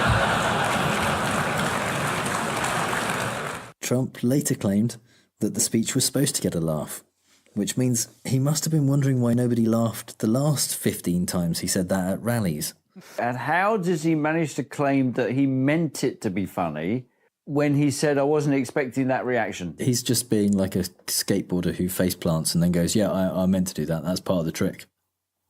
Trump later claimed that the speech was supposed to get a laugh, which means he must have been wondering why nobody laughed the last 15 times he said that at rallies. And how does he manage to claim that he meant it to be funny when he said, I wasn't expecting that reaction? He's just being like a skateboarder who face plants and then goes, yeah, I meant to do that. That's part of the trick.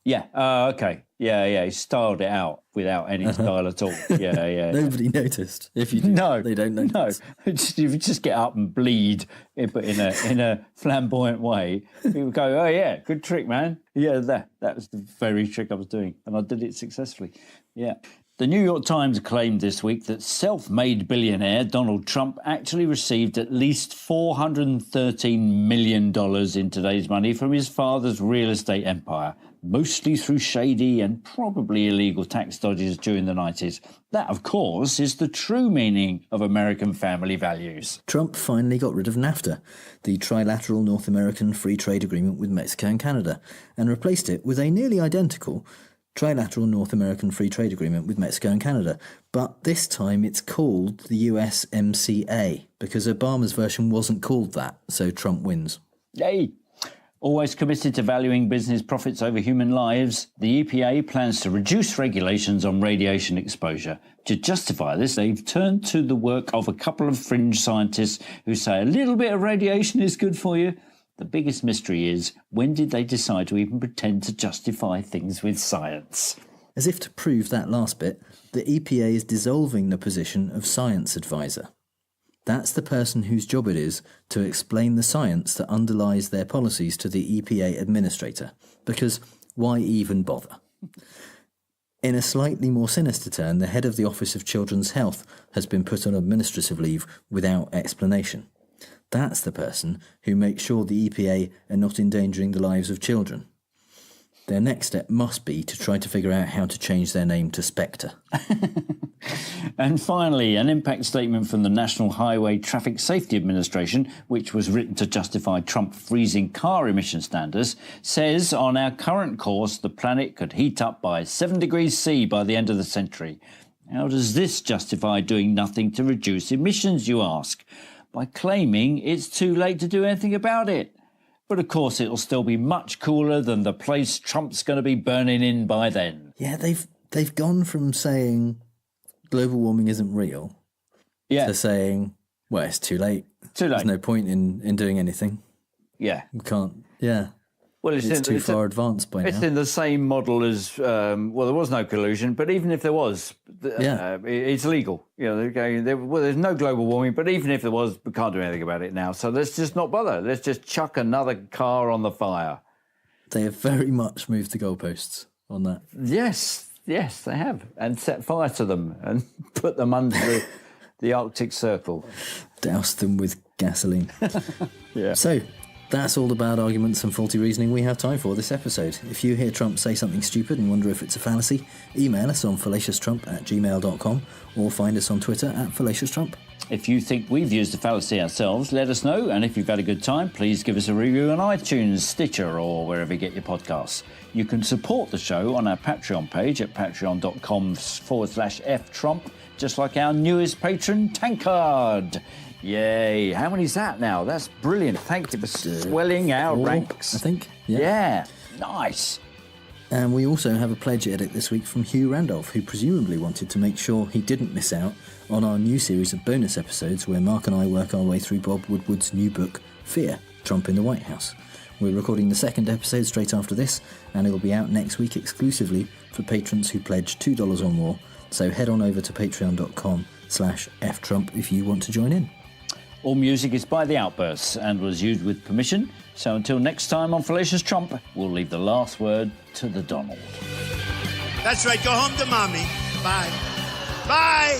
Yeah, okay. Yeah, he styled it out without any style at all. Yeah. Nobody noticed. If you do, they don't notice. No, you just get up and bleed, but in a flamboyant way. People go, oh yeah, good trick, man. Yeah, that was the very trick I was doing, and I did it successfully. Yeah. The New York Times claimed this week that self-made billionaire Donald Trump actually received at least $413 million in today's money from his father's real estate empire, mostly through shady and probably illegal tax dodges during the 90s. That, of course, is the true meaning of American family values. Trump finally got rid of NAFTA, the trilateral North American free trade agreement with Mexico and Canada, and replaced it with a nearly identical trilateral North American free trade agreement with Mexico and Canada. But this time it's called the USMCA, because Obama's version wasn't called that, so Trump wins. Yay! Always committed to valuing business profits over human lives, the EPA plans to reduce regulations on radiation exposure. To justify this, they've turned to the work of a couple of fringe scientists who say a little bit of radiation is good for you. The biggest mystery is, when did they decide to even pretend to justify things with science? As if to prove that last bit, the EPA is dissolving the position of science advisor. That's the person whose job it is to explain the science that underlies their policies to the EPA administrator, because why even bother? In a slightly more sinister turn, the head of the Office of Children's Health has been put on administrative leave without explanation. That's the person who makes sure the EPA are not endangering the lives of children. Their next step must be to try to figure out how to change their name to Spectre. And finally, an impact statement from the National Highway Traffic Safety Administration, which was written to justify Trump freezing car emission standards, says on our current course the planet could heat up by 7 degrees C by the end of the century. How does this justify doing nothing to reduce emissions, you ask? By claiming it's too late to do anything about it. But of course it'll still be much cooler than the place Trump's going to be burning in by then. Yeah, they've gone from saying global warming isn't real to saying, well, it's too late. Too late. There's no point in doing anything. Yeah. We can't, yeah. Well, it's too far advanced by now. It's in the same model as, there was no collusion, but even if there was, it's legal. You know, they're going, there's no global warming, but even if there was, we can't do anything about it now. So let's just not bother. Let's just chuck another car on the fire. They have very much moved the goalposts on that. Yes, they have. And set fire to them and put them under the Arctic Circle. Doused them with gasoline. Yeah. So, that's all the bad arguments and faulty reasoning we have time for this episode. If you hear Trump say something stupid and wonder if it's a fallacy, email us on fallacioustrump@gmail.com or find us on Twitter @fallacioustrump. If you think we've used a fallacy ourselves, let us know. And if you've had a good time, please give us a review on iTunes, Stitcher, or wherever you get your podcasts. You can support the show on our Patreon page at patreon.com/ftrump, just like our newest patron, Tankard. Yay. How many's that now? That's brilliant. Thank you for swelling our ranks. I think. Yeah. Nice. And we also have a pledge edit this week from Hugh Randolph, who presumably wanted to make sure he didn't miss out on our new series of bonus episodes where Mark and I work our way through Bob Woodward's new book, Fear, Trump in the White House. We're recording the second episode straight after this, and it'll be out next week exclusively for patrons who pledge $2 or more, so head on over to patreon.com/ftrump if you want to join in. All music is by The Outbursts and was used with permission, so until next time on Fallacious Trump, we'll leave the last word to the Donald. That's right. Go home to mommy. Bye. Bye.